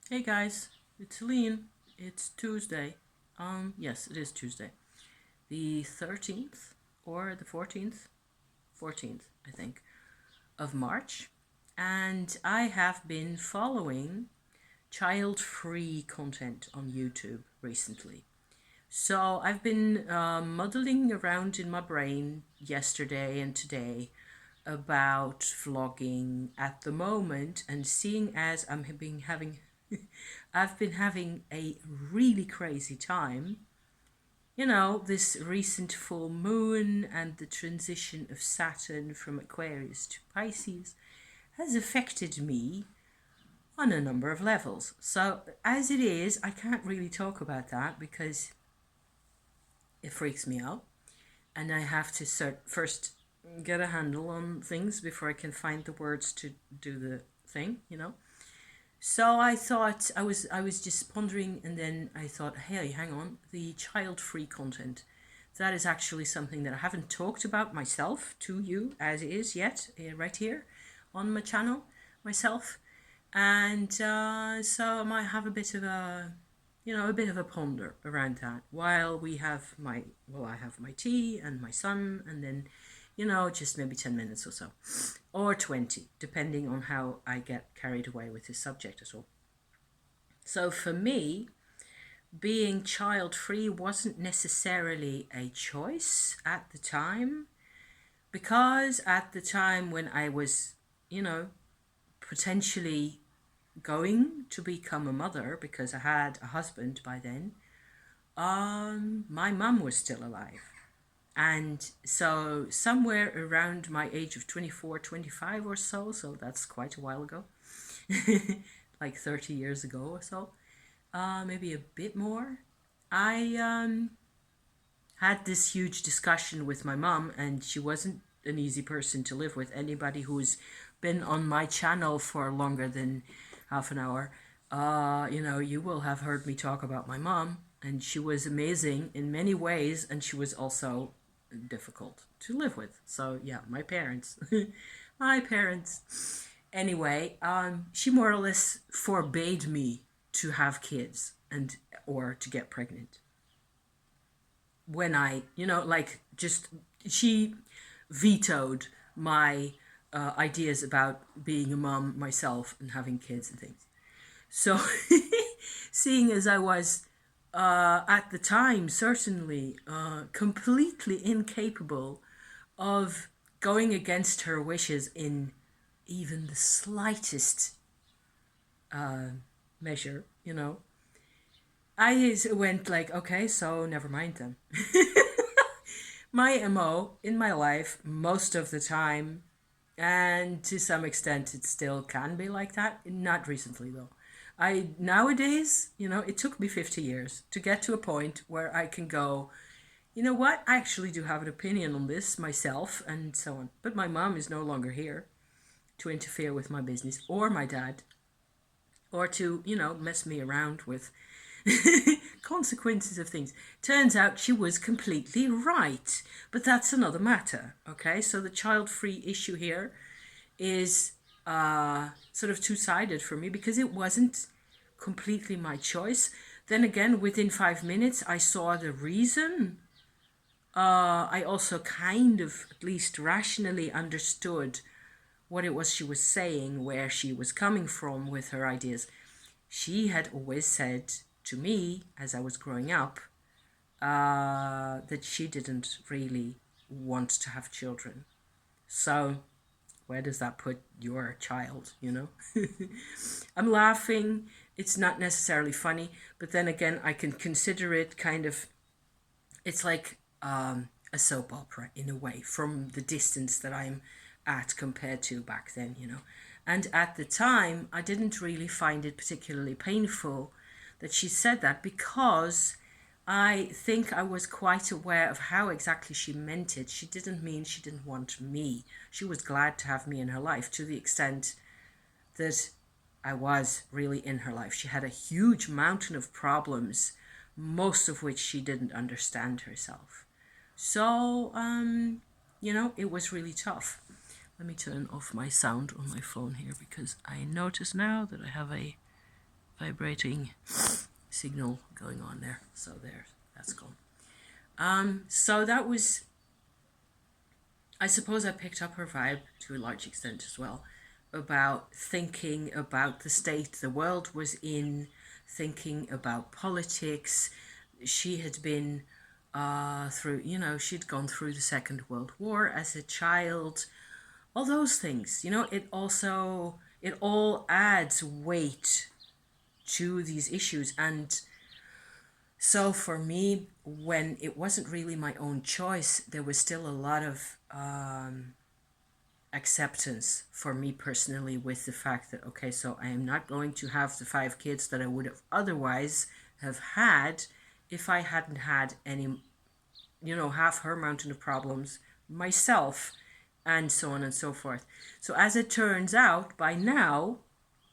Hey guys, it's Celine. It's Tuesday. Yes, it is Tuesday. The 13th or the 14th? 14th, I think, of March. And I have been following child-free content on YouTube recently. So I've been muddling around in my brain yesterday and today about vlogging at the moment, and seeing as I've been having a really crazy time. This recent full moon and the transition of Saturn from Aquarius to Pisces has affected me on a number of levels. So, as it is, I can't really talk about that because it freaks me out. And I have to first get a handle on things before I can find the words to do the thing. So I thought I was just pondering, and then I thought, hey, hang on, the child-free content. That is actually something that I haven't talked about myself to you as is yet, right here on my channel myself, and so I might have a bit of a ponder around that while I have my tea and my son, and then just maybe 10 minutes or so, or 20, depending on how I get carried away with this subject as well. So for me, being child free wasn't necessarily a choice at the time, because at the time when I was, you know, potentially going to become a mother, because I had a husband by then, my mum was still alive. And so somewhere around my age of 24, 25 or so that's quite a while ago, like 30 years ago or so, maybe a bit more, I had this huge discussion with my mom, and she wasn't an easy person to live with. Anybody who's been on my channel for longer than half an hour, you will have heard me talk about my mom, and she was amazing in many ways, and she was also difficult to live with. So yeah, my parents, my parents. Anyway, she more or less forbade me to have kids and or to get pregnant when just she vetoed my ideas about being a mom myself and having kids and things. So, seeing as I was at the time certainly completely incapable of going against her wishes in even the slightest measure, I went like, okay, so never mind then. My MO in my life most of the time, and to some extent it still can be like that, not recently though. I nowadays, it took me 50 years to get to a point where I can go, you know what, I actually do have an opinion on this myself and so on. But my mom is no longer here to interfere with my business, or my dad, or to, mess me around with consequences of things. Turns out she was completely right, but that's another matter. Okay, so the child free issue here is sort of two-sided for me, because it wasn't completely my choice. Then again, within 5 minutes, I saw the reason. I also kind of, at least rationally, understood what it was she was saying, where she was coming from with her ideas. She had always said to me as I was growing up that she didn't really want to have children. So, where does that put your child? I'm laughing. It's not necessarily funny, but then again, I can consider it kind of, it's like a soap opera in a way, from the distance that I'm at compared to back then. And at the time, I didn't really find it particularly painful that she said that, because I think I was quite aware of how exactly she meant it. She didn't mean she didn't want me. She was glad to have me in her life, to the extent that I was really in her life. She had a huge mountain of problems, most of which she didn't understand herself. So, it was really tough. Let me turn off my sound on my phone here, because I notice now that I have a vibrating signal going on there. So there, that's gone. So that was, I suppose I picked up her vibe to a large extent as well, about thinking about the state the world was in, thinking about politics. She had been through, she'd gone through the Second World War as a child, all those things, it all adds weight to these issues. And so for me, when it wasn't really my own choice, there was still a lot of acceptance for me personally with the fact that, okay, so I am not going to have the 5 kids that I would have otherwise have had if I hadn't had any, half her mountain of problems myself, and so on and so forth. So as it turns out, by now,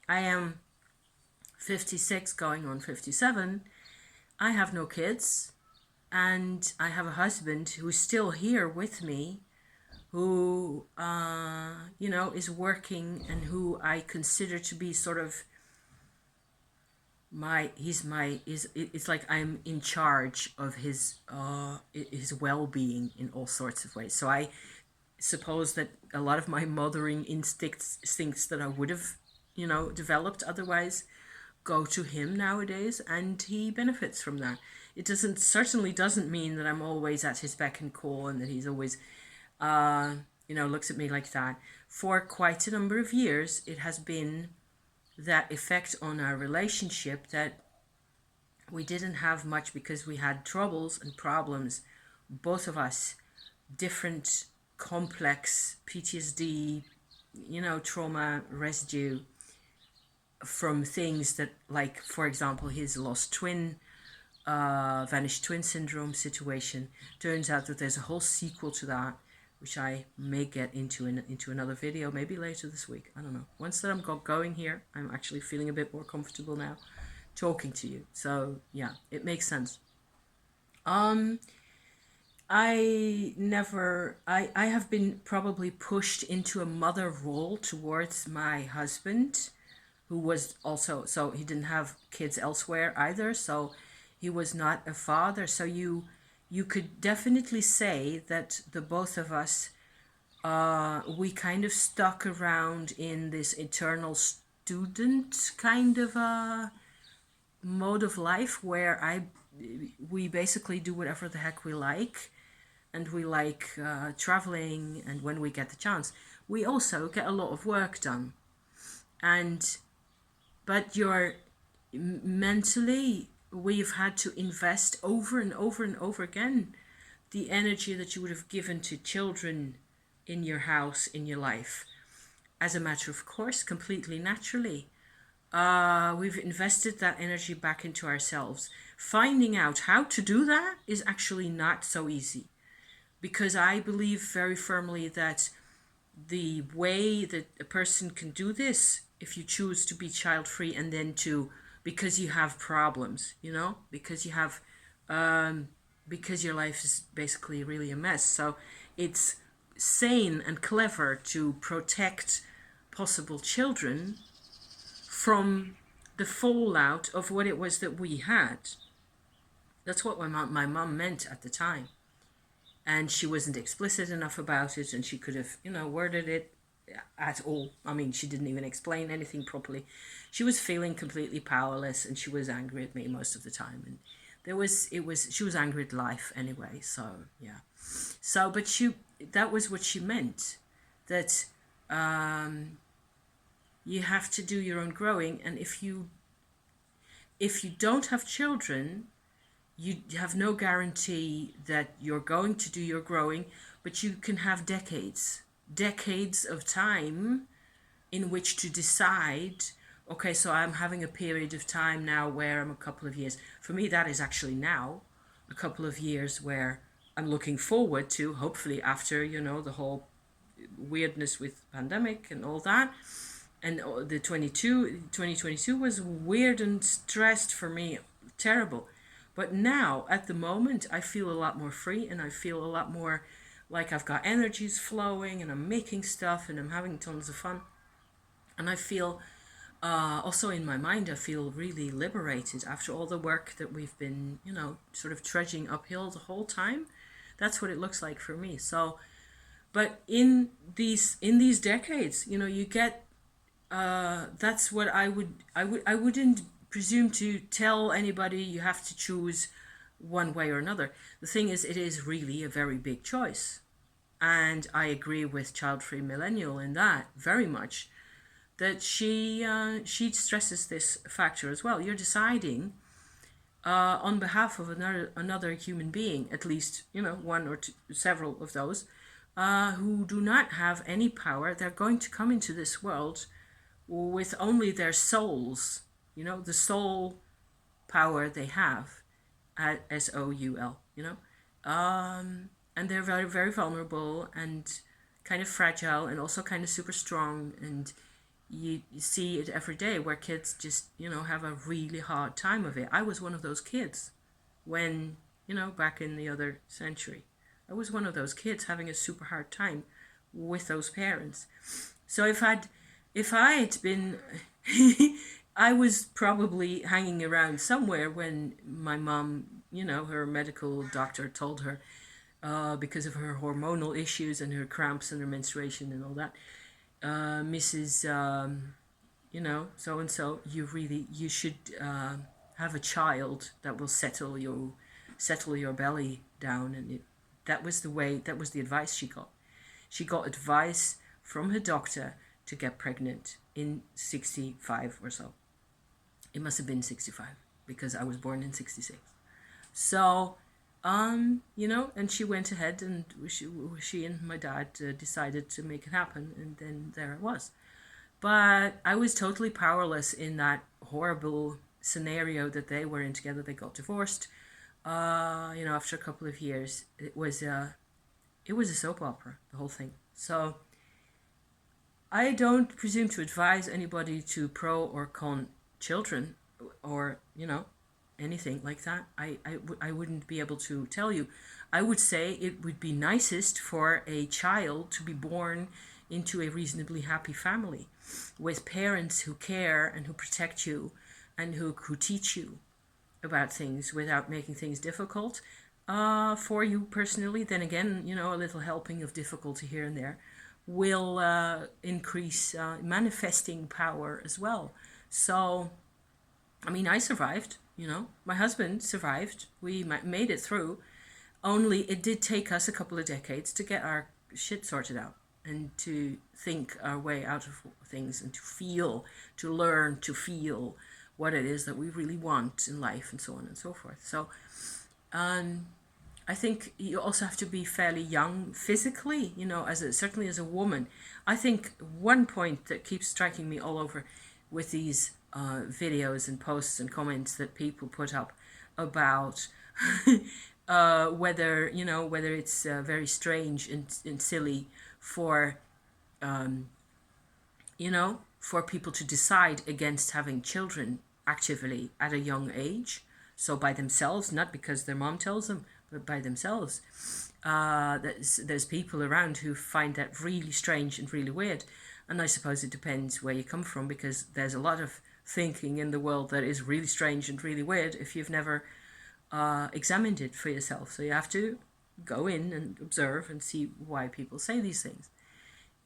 I am 56 going on 57. I have no kids, and I have a husband who's still here with me, who, is working, and who I consider to be sort of it's like I'm in charge of his well-being in all sorts of ways. So I suppose that a lot of my mothering instincts that I would have, developed otherwise go to him nowadays, and he benefits from that. It certainly doesn't mean that I'm always at his beck and call, and that he's always, looks at me like that. For quite a number of years, it has been that effect on our relationship that we didn't have much because we had troubles and problems, both of us, different complex PTSD, trauma residue from things that, like, for example, his lost twin, vanished twin syndrome situation. Turns out that there's a whole sequel to that, which I may get into another video, maybe later this week. I don't know. Once that I'm got going here, I'm actually feeling a bit more comfortable now talking to you. So yeah, it makes sense. I have been probably pushed into a mother role towards my husband, who was also, so he didn't have kids elsewhere either, so he was not a father. So you could definitely say that the both of us, we kind of stuck around in this eternal student kind of mode of life, where we basically do whatever the heck we like, and we like traveling, and when we get the chance, we also get a lot of work done. But mentally, we've had to invest over and over and over again the energy that you would have given to children in your house, in your life. As a matter of course, completely naturally, we've invested that energy back into ourselves. Finding out how to do that is actually not so easy, because I believe very firmly that the way that a person can do this, if you choose to be child-free, and then because you have problems, because you have, because your life is basically really a mess. So it's sane and clever to protect possible children from the fallout of what it was that we had. That's what my mom meant at the time. And she wasn't explicit enough about it, and she could have, worded it at all. I mean, she didn't even explain anything properly. She was feeling completely powerless, and she was angry at me most of the time. And she was angry at life anyway. So yeah. So, but that was what she meant, that you have to do your own growing, and if you don't have children, you have no guarantee that you're going to do your growing, but you can have decades of time in which to decide, okay, so I'm having a period of time now where I'm a couple of years. For me, that is actually now a couple of years where I'm looking forward to, hopefully after, the whole weirdness with pandemic and all that. And the 2022 was weird and stressed for me, terrible. But now, at the moment, I feel a lot more free, and I feel a lot more like I've got energies flowing, and I'm making stuff, and I'm having tons of fun. And I feel Also in my mind, I feel really liberated after all the work that we've been, sort of trudging uphill the whole time. That's what it looks like for me. So, but in these decades, you get that's what I wouldn't presume to tell anybody you have to choose one way or another. The thing is, it is really a very big choice. And I agree with Child Free Millennial in that very much, that she stresses this factor as well. You're deciding on behalf of another human being, at least one or two, several of those who do not have any power. They're going to come into this world with only their souls, the soul power they have, at SOUL, and they're very, very vulnerable and kind of fragile and also kind of super strong. And you see it every day where kids just, have a really hard time of it. I was one of those kids when, back in the other century. I was one of those kids having a super hard time with those parents. So if I'd been, I was probably hanging around somewhere when my mom, her medical doctor told her, because of her hormonal issues and her cramps and her menstruation and all that, Mrs. So and so, you should have a child that will settle your belly down. And that was the advice she got. She got advice from her doctor to get pregnant in 65 or so. It must have been 65 because I was born in 66. So, and she went ahead and she and my dad decided to make it happen, and then there it was. But I was totally powerless in that horrible scenario that they were in together. They got divorced, after a couple of years. It was a soap opera, the whole thing. So I don't presume to advise anybody to pro or con children or, anything like that. I wouldn't be able to tell you. I would say it would be nicest for a child to be born into a reasonably happy family with parents who care and who protect you and who teach you about things without making things difficult for you personally. Then again, a little helping of difficulty here and there will increase manifesting power as well. So, I survived, my husband survived. We made it through. Only it did take us a couple of decades to get our shit sorted out and to think our way out of things and to learn to feel what it is that we really want in life and so on and so forth. So, I think you also have to be fairly young physically, certainly as a woman. I think one point that keeps striking me all over with these videos and posts and comments that people put up about whether it's very strange and silly for for people to decide against having children actively at a young age, so by themselves, not because their mom tells them, but by themselves. There's people around who find that really strange and really weird. And I suppose it depends where you come from, because there's a lot of thinking in the world that is really strange and really weird if you've never examined it for yourself. So you have to go in and observe and see why people say these things.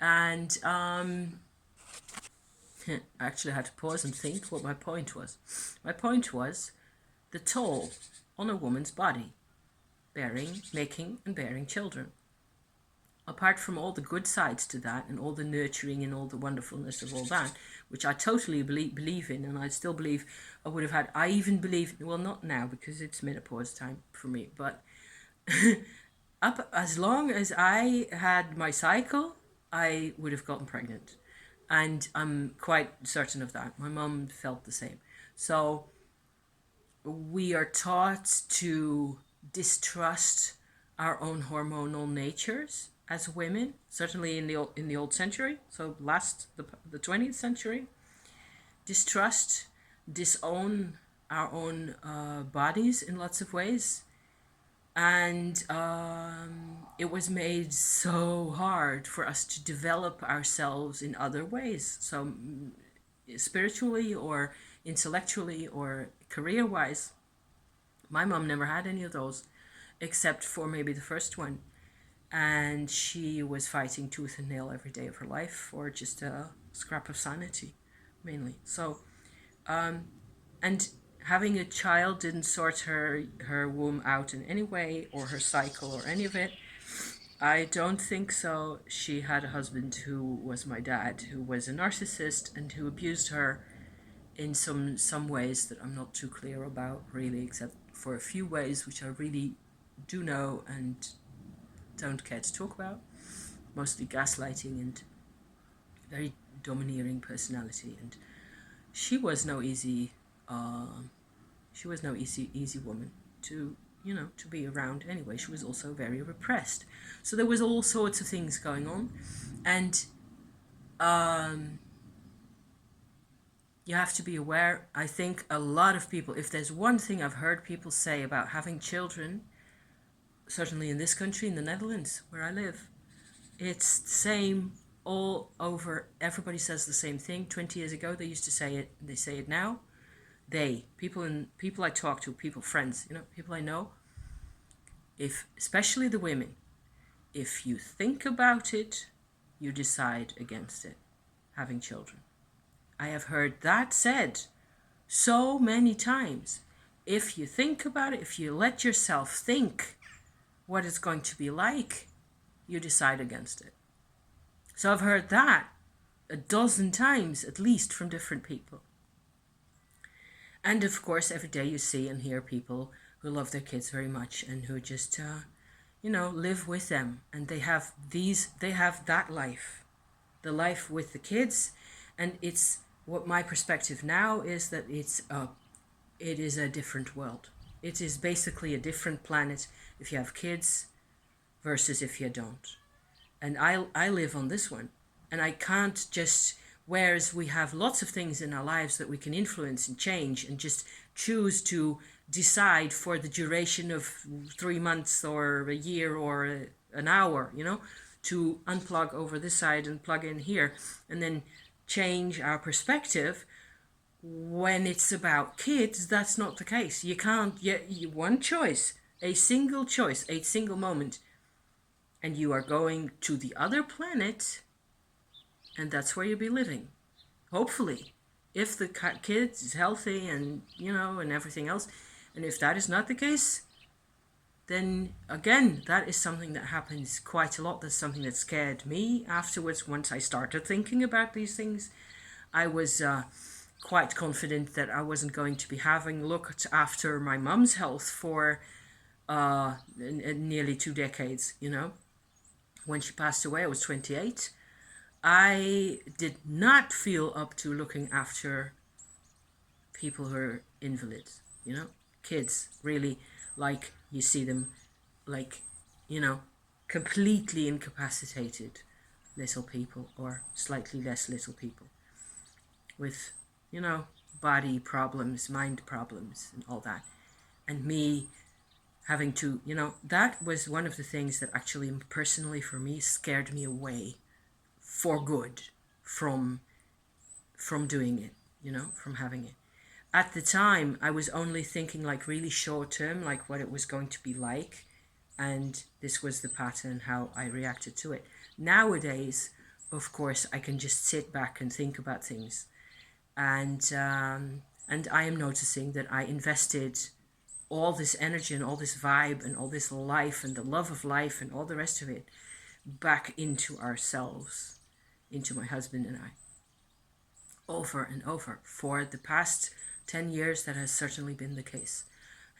And I actually had to pause and think what my point was. My point was the toll on a woman's body, making and bearing children. Apart from all the good sides to that and all the nurturing and all the wonderfulness of all that, which I totally believe in, and I still believe I would have had, I even believe, well, not now because it's menopause time for me, but as long as I had my cycle, I would have gotten pregnant. And I'm quite certain of that. My mum felt the same. So we are taught to distrust our own hormonal natures as women, certainly in the old century, so the 20th century. Distrust, disown our own bodies in lots of ways. And it was made so hard for us to develop ourselves in other ways. So spiritually or intellectually or career-wise. My mom never had any of those, except for maybe the first one. And she was fighting tooth and nail every day of her life for just a scrap of sanity, mainly. So, and having a child didn't sort her womb out in any way, or her cycle, or any of it. I don't think so. She had a husband who was my dad, who was a narcissist and who abused her in some ways that I'm not too clear about, really, except for a few ways which I really do know and don't care to talk about. Mostly gaslighting and very domineering personality. And she was no easy easy woman to to be around anyway. She was also very repressed, so there was all sorts of things going on. And you have to be aware. I think a lot of people, if there's one thing I've heard people say about having children, certainly in this country, in the Netherlands where I live, it's the same all over. Everybody says the same thing. 20 years ago they used to say it, they say it now. People I talk to, people, friends, people I know, especially the women, if you think about it, you decide against it, having children. I have heard that said so many times. If you think about it, if you let yourself think what it's going to be like, you decide against it. So I've heard that a dozen times at least from different people. And of course, every day you see and hear people who love their kids very much and who just, live with them. And they have that life, the life with the kids. And it's what my perspective now is, that it is a different world. It is basically a different planet if you have kids versus if you don't. And I live on this one. And I can't just, whereas we have lots of things in our lives that we can influence and change and just choose to decide for the duration of 3 months or a year or an hour, to unplug over this side and plug in here, and then change our perspective. When it's about kids, that's not the case. You can't, one choice, a single moment, and you are going to the other planet, and that's where you'll be living. Hopefully, if the kid is healthy and, and everything else. And if that is not the case, then again, that is something that happens quite a lot. That's something that scared me afterwards. Once I started thinking about these things, I was quite confident that I wasn't going to be having looked after my mum's health for nearly 2 decades, When she passed away, I was 28. I did not feel up to looking after people who are invalids, kids, really, like you see them, like, completely incapacitated little people, or slightly less little people with, body problems, mind problems, and all that. And me having to, that was one of the things that actually personally for me scared me away for good from doing it, from having it. At the time, I was only thinking like really short term, like what it was going to be like. And this was the pattern, how I reacted to it. Nowadays, of course, I can just sit back and think about things. And I am noticing that I invested all this energy and all this vibe and all this life and the love of life and all the rest of it back into ourselves, into my husband and I, over and over. For the past 10 years, that has certainly been the case.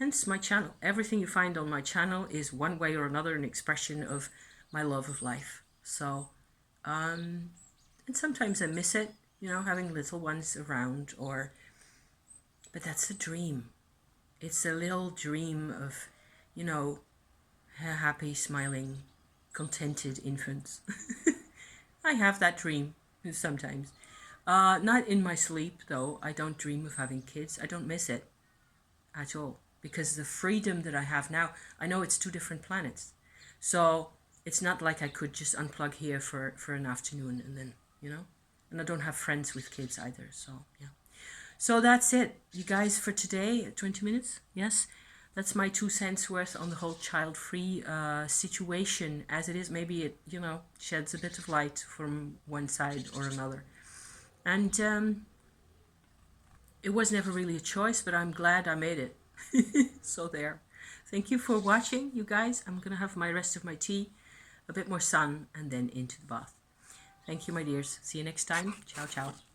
Hence my channel. Everything you find on my channel is one way or another an expression of my love of life. So, and sometimes I miss it, having little ones around, but that's a dream. It's a little dream of, happy, smiling, contented infants. I have that dream sometimes. Not in my sleep, though. I don't dream of having kids. I don't miss it at all. Because the freedom that I have now, I know it's 2 different planets. So it's not like I could just unplug here for an afternoon and then, And I don't have friends with kids either, so yeah. So that's it, you guys, for today. 20 minutes, yes. That's my 2 cents worth on the whole child-free situation as it is. Maybe it, you know, sheds a bit of light from one side or another. And it was never really a choice, but I'm glad I made it. So there. Thank you for watching, you guys. I'm going to have my rest of my tea, a bit more sun, and then into the bath. Thank you, my dears. See you next time. Ciao, ciao.